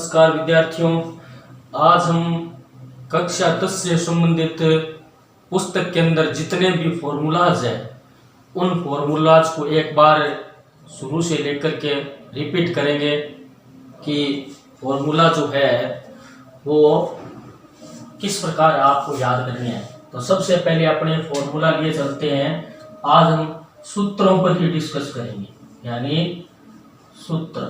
नमस्कार विद्यार्थियों, आज हम कक्षा 10 से संबंधित पुस्तक के अंदर जितने भी फॉर्मूलाज हैं उन फॉर्मूलाज को एक बार शुरू से लेकर के रिपीट करेंगे कि फॉर्मूला जो है वो किस प्रकार आपको याद करने हैं। तो सबसे पहले अपने फॉर्मूला लिए चलते हैं। आज हम सूत्रों पर ही डिस्कस करेंगे, यानी सूत्र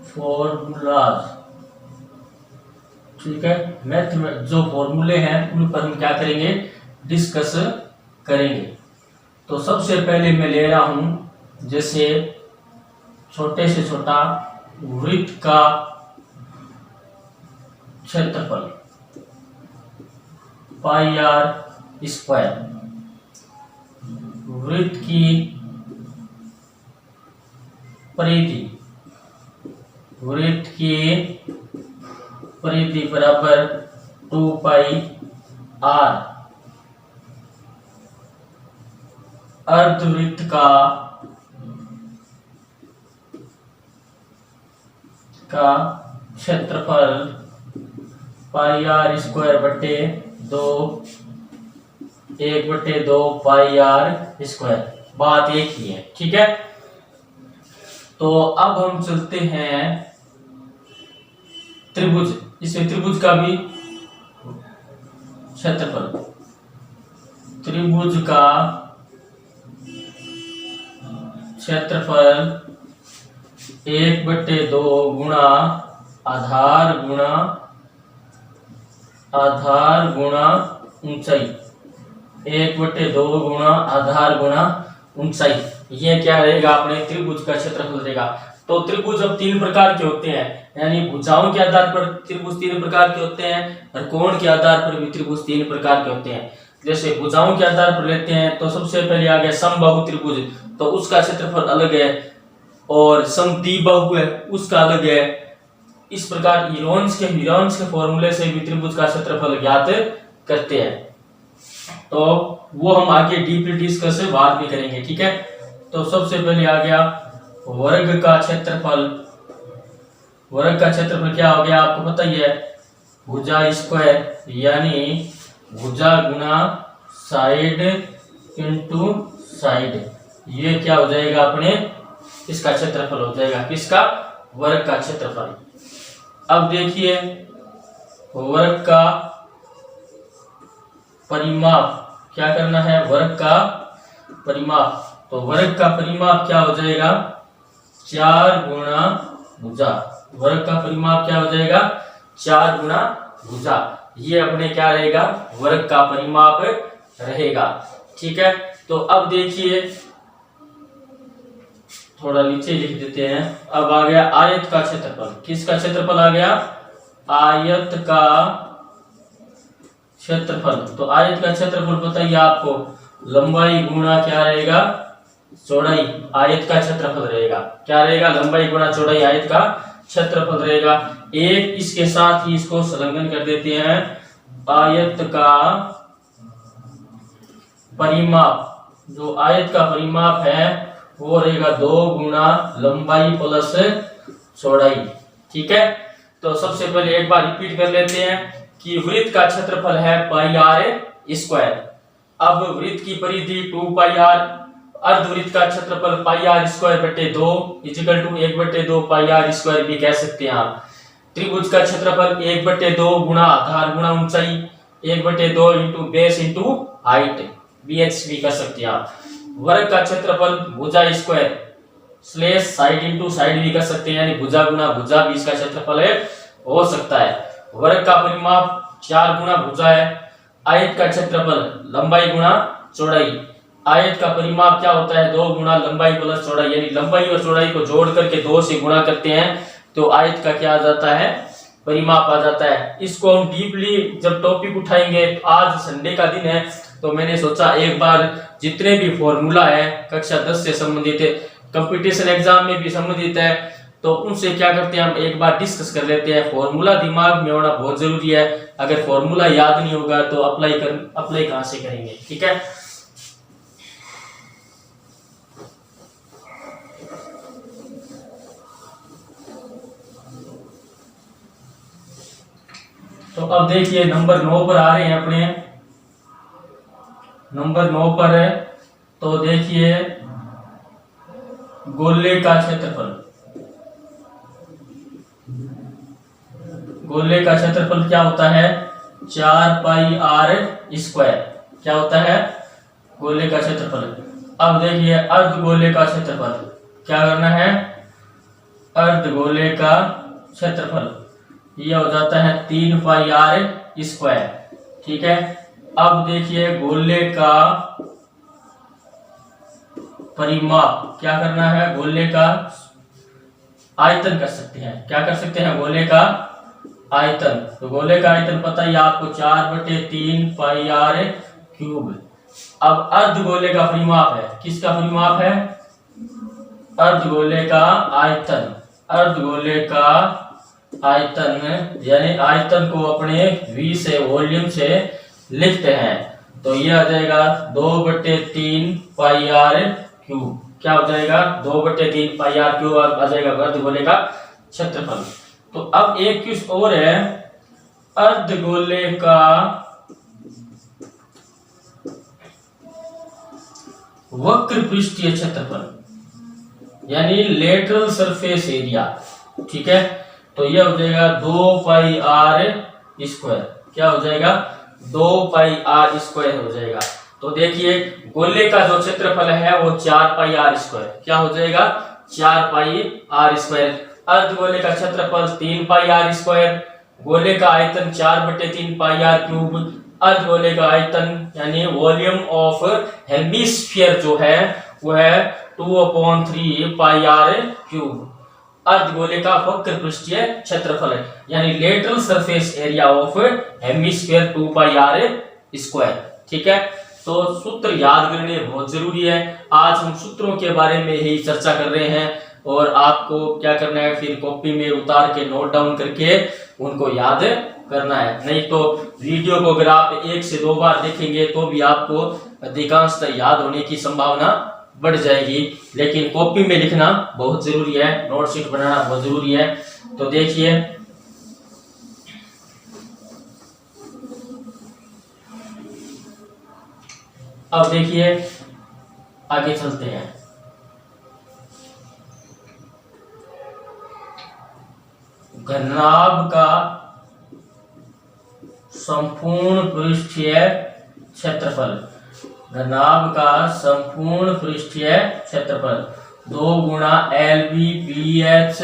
फॉर्मूलाज। ठीक है, मैथ में जो फॉर्मूले हैं उन पर हम क्या करेंगे, डिस्कस करेंगे। तो सबसे पहले मैं ले रहा हूं, जैसे छोटे से छोटा वृत्त का क्षेत्रफल पाई आर स्क्वायर, वृत्त की परिधि, वृत्त की परिधि बराबर 2 पाई आर, अर्धवृत्त का क्षेत्रफल पाई आर स्क्वायर बटे 2, 1/2 पाई आर स्क्वायर। बात एक ही है, ठीक है। तो अब हम चलते हैं त्रिभुज, इसमें त्रिभुज का भी क्षेत्रफल, त्रिभुज का क्षेत्रफल 1/2 गुणा आधार गुणा ऊंचाई, 1/2 गुणा आधार गुणा ऊंचाई। ये क्या रहेगा, अपने त्रिभुज का क्षेत्रफल रहेगा। तो त्रिभुज अब 3 प्रकार के होते हैं, यानी भुजाओं के आधार पर त्रिभुज 3 प्रकार के होते हैं और कोण के आधार पर भी त्रिभुज 3 प्रकार के होते हैं। जैसे भुजाओं के आधार पर लेते हैं तो सबसे पहले आ गया समबाहु त्रिभुज, तो उसका क्षेत्रफल अलग है, और समद्विबाहु है उसका अलग है। इस प्रकार हीरोन्स के फॉर्मूले से भी त्रिभुज का क्षेत्रफल ज्ञात करते हैं। तो वो हम आगे डीपली डिस्कस बाद में करेंगे, ठीक है। तो सबसे पहले आ गया वर्ग का क्षेत्रफल। वर्ग का क्षेत्रफल क्या हो गया, आपको पता ही है, भुजा स्क्वायर, यानी भुजा गुना साइड इंटू साइड। ये क्या हो जाएगा, अपने इसका क्षेत्रफल हो जाएगा, किसका, वर्ग का क्षेत्रफल। अब देखिए वर्ग का परिमाप, क्या करना है, वर्ग का परिमाप। तो वर्ग का परिमाप क्या हो जाएगा, 4 गुणा भुजा। वर्ग का परिमाप क्या हो जाएगा, 4 गुणा भुजा। ये अपने क्या रहेगा, वर्ग का परिमाप रहेगा, ठीक है। तो अब देखिए थोड़ा नीचे लिख देते हैं। अब आ गया आयत का क्षेत्रफल। किसका क्षेत्रफल आ गया, आयत का क्षेत्रफल। तो आयत का क्षेत्रफल बताइए आपको, लंबाई गुणा क्या रहेगा, चौड़ाई। आयत का क्षेत्रफल रहेगा, क्या रहेगा, लंबाई गुणा चौड़ाई आयत का क्षेत्रफल रहेगा। एक इसके साथ ही इसको संलग्न कर देते हैं, आयत का परिमाप। जो आयत का परिमाप है वो रहेगा 2 गुणा लंबाई प्लस चौड़ाई, ठीक है। तो सबसे पहले एक बार रिपीट कर लेते हैं कि वृत्त का क्षेत्रफल है पाई आर स्क्वायर। अब वृत्त की परिधि 2 पाई आर, अर्धवृत्त का क्षेत्रफल पाई आर स्क्वायर बटे 2 equal to 1/2 pi R square भी कह सकते हैं आप। त्रिभुज का क्षेत्रफल 1/2 गुणा आधार गुणा ऊंचाई, 1/2 into base into height, BH भी कर सकते हैं आप। वर्ग का क्षेत्रफल भुजा square slash side into side भी कर सकते हैं, यानी भुजा गुणा भुजा भी इसका क्षेत्रफल है, हो सकता है। वर्ग का परिमाप 4 गुणा भुजा है। आयत का क्षेत्रफल लंबाई गुणा चौड़ाई। आयत का परिमाप क्या होता है, 2 गुणा लंबाई प्लस चौड़ाई, यानी लंबाई और चौड़ाई को जोड़ करके 2 से गुणा करते हैं तो आयत का क्या आ जाता है, परिमाप आ जाता है। इसको हम डीपली जब टॉपिक उठाएंगे, आज संडे का दिन है तो मैंने सोचा एक बार जितने भी फॉर्मूला है कक्षा 10 से संबंधित है, कंपटीशन एग्जाम में भी संबंधित है, तो उनसे क्या करते हैं हम एक बार डिस्कस कर लेते हैं। फॉर्मूला दिमाग में होना बहुत जरूरी है, अगर फॉर्मूला याद नहीं होगा तो अप्लाई कहां से करेंगे, ठीक है। तो अब देखिए नंबर 9 पर आ रहे हैं अपने, नंबर 9 पर है। तो देखिए गोले का क्षेत्रफल, गोले का क्षेत्रफल क्या होता है 4 पाई आर स्क्वायर, क्या होता है गोले का क्षेत्रफल। अब देखिए अर्धगोले का क्षेत्रफल, क्या करना है अर्धगोले का क्षेत्रफल यह हो जाता है 3 पाई आर स्क्वायर, ठीक है। अब देखिए गोले का परिमाप, क्या करना है गोले का आयतन कर सकते हैं, क्या कर सकते हैं गोले का आयतन। तो गोले का आयतन पता ही आपको 4/3 पाई आर क्यूब। अब अर्धगोले का परिमाप है, किसका परिमाप है अर्धगोले का आयतन, अर्धगोले का आयतन यानी आयतन को अपने v से वॉल्यूम से लिखते हैं। तो ये आ जाएगा 2/3 पाई आर क्यूब, क्या हो जाएगा 2/3 पाई आर क्यूब आ जाएगा अर्धगोले का क्षेत्रफल। तो अब एक क्वेश्चन और है अर्धगोले का वक्र पृष्ठीय क्षेत्रफल यानी लेटरल सरफेस एरिया, ठीक है। तो यह हो जाएगा 2 पाई आर स्क्वायर, क्या हो जाएगा 2 पाई आर स्क्वायर हो जाएगा। तो देखिए गोले का जो क्षेत्रफल है वो 4 पाई आर स्क्वायर, क्या हो जाएगा 4 पाई आर स्क्वायर। अर्धगोले का क्षेत्रफल 3 पाई आर स्क्वायर, गोले का आयतन 4/3 पाई आर क्यूब, अर्धगोले का आयतन यानी वॉल्यूम ऑफ हेमिस्फीयर जो है वो है 2/3 पाई आर क्यूब। अर्धगोले का वक्र पृष्ठीय क्षेत्रफल है यानी lateral surface area of hemisphere 2 pi R square, ठीक है। तो सूत्र याद करने बहुत जरूरी है। आज हम सूत्रों के बारे में ही चर्चा कर रहे हैं और आपको क्या करना है फिर कॉपी में उतार के नोट डाउन करके उनको याद करना है। नहीं तो वीडियो को अगर आप 1 से 2 बार देखेंगे तो भी आपको अधिकांशतः याद होने की संभावना बढ़ जाएगी, लेकिन कॉपी में लिखना बहुत जरूरी है, नोटशीट बनाना बहुत जरूरी है। तो देखिए अब देखिए आगे चलते हैं। घनाभ का संपूर्ण पृष्ठीय क्षेत्रफल, घनाभ का संपूर्ण पृष्ठीय क्षेत्रफल 2 गुणा LBBH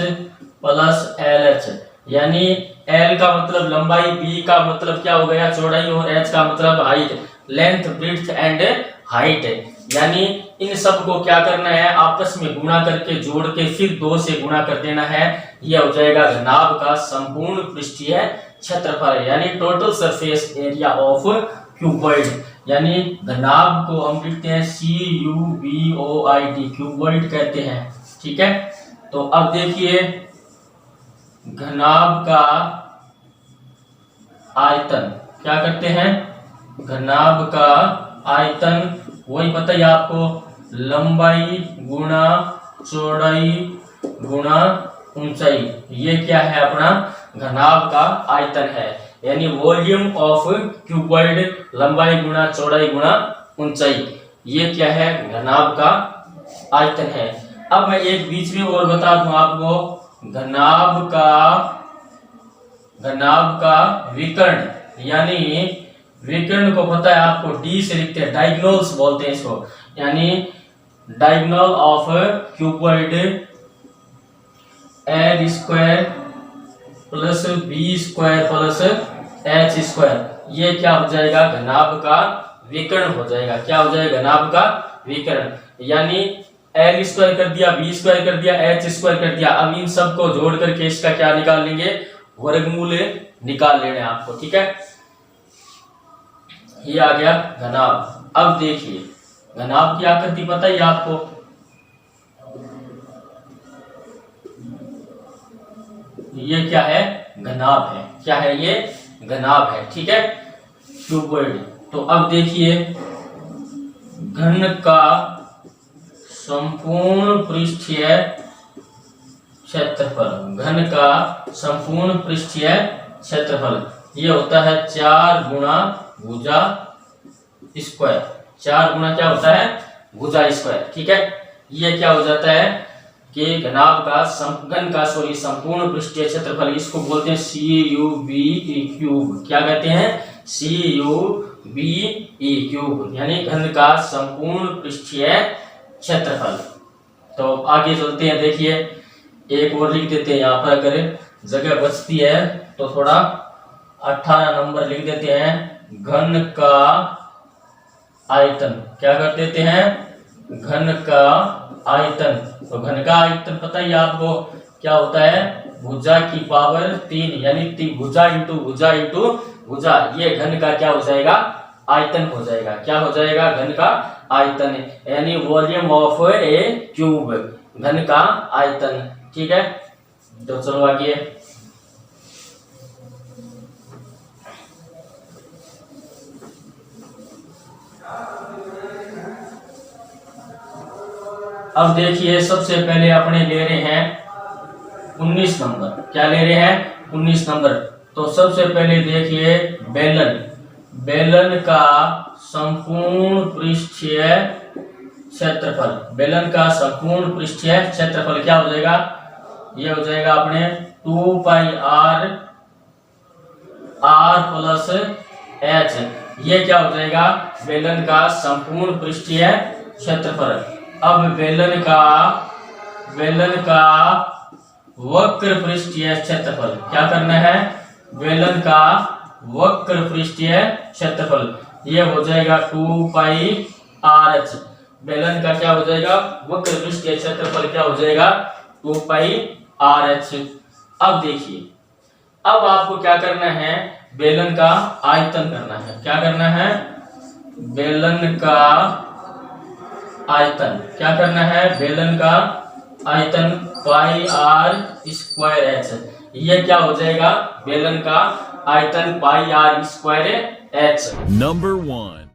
प्लस LH, यानी L का मतलब लंबाई, B का मतलब क्या हो गया चौड़ाई और H का मतलब height, length breadth and height. यानी इन सब को क्या करना है आपस में गुणा करके जोड़ के फिर 2 से गुणा कर देना है। यह हो जाएगा घनाभ का संपूर्ण पृष्ठीय क्षेत्रफल यानी total surface area of cuboid. यानी घनाभ को हम लिखते हैं CUBOID, क्यूबॉइड कहते हैं, ठीक है। तो अब देखिए घनाभ का आयतन, क्या करते हैं घनाभ का आयतन वही पता ही आपको, लंबाई गुणा चौड़ाई गुणा ऊंचाई, ये क्या है अपना घनाभ का आयतन है। यानी वॉल्यूम ऑफ क्यूबॉइड, लंबाई गुणा चौड़ाई गुणा ऊंचाई, ये क्या है घनाभ का आयतन है। अब मैं एक बीच में और बता दूं आपको, घनाभ का विकर्ण, यानी विकर्ण को पता है आपको D से लिखते हैं, डायगोनल्स बोलते हैं इसको, यानी diagonal of cuboid L square plus B square plus H square, ये क्या हो जाएगा घनाभ का विकर्ण हो जाएगा। क्या हो जाएगा घनाभ का विकर्ण, यानी L स्क्वायर कर दिया, B स्क्वायर कर दिया, H स्क्वायर कर दिया। अब इन सब को जोड़ करके इसका क्या निकाल लेंगे वर्गमूल निकाल लेना है आपको, ठीक है। ये आ गया घनाभ। अब देखिए घनाभ की आकृति पता ही आपको, ये क्या है घनाभ है, क्या है ये घनाभ है, ठीक है क्यूबॉइड। तो अब देखिए घन का संपूर्ण पृष्ठीय क्षेत्रफल, घन का संपूर्ण पृष्ठीय क्षेत्रफल ये होता है 4 गुणा भुजा स्क्वायर। 4 गुणा क्या होता है? भुजा स्क्वायर। ठीक है, ये क्या हो जाता है कि घनाभ का संपूर्ण पृष्ठीय क्षेत्रफल, इसको बोलते हैं CUBE क्यूब। क्या कहते हैं? CUBE क्यूब, यानी घन का संपूर्ण पृष्ठीय क्षेत्रफल। तो आगे चलते हैं, देखिए एक और लिख देते हैं यहाँ पर, अगर जगह बचती है तो थोड़ा 18 नंबर लिख देते हैं। घन का आयतन, क्या कर देते हैं? घन का आयतन। तो घन का आयतन पता ही आपको क्या होता है? भुजा की पावर 3, यानी भुजा इंटू भुजा इंटू भुजा। ये घन का क्या हो जाएगा? आयतन हो जाएगा। क्या हो जाएगा? घन का आयतन, यानी वॉल्यूम ऑफ ए क्यूब, घन का आयतन। ठीक है, तो चलो आगे। अब देखिए सबसे पहले अपने ले रहे हैं 19 नंबर। क्या ले रहे हैं? 19 नंबर। तो सबसे पहले देखिए बेलन का संपूर्ण पृष्ठीय क्षेत्रफल। बेलन का संपूर्ण पृष्ठीय क्षेत्रफल क्या हो जाएगा? ये हो जाएगा अपने 2 पाई r प्लस h। ये क्या हो जाएगा? बेलन का संपूर्ण पृष्ठीय क्षेत्रफल। अब बेलन का वक्र पृष्ठीय क्षेत्रफल क्या करना है? बेलन का वक्र पृष्ठीय क्षेत्रफल ये हो जाएगा 2 पाई RH। बेलन का क्या हो जाएगा? वक्र पृष्ठीय क्षेत्रफल क्या हो जाएगा? 2 पाई RH। अब देखिए, अब आपको क्या करना है? बेलन का आयतन करना है। क्या करना है? बेलन का आयतन। क्या करना है? बेलन का आयतन पाई r स्क्वायर h। ये क्या हो जाएगा? बेलन का आयतन पाई r स्क्वायर h। Number 1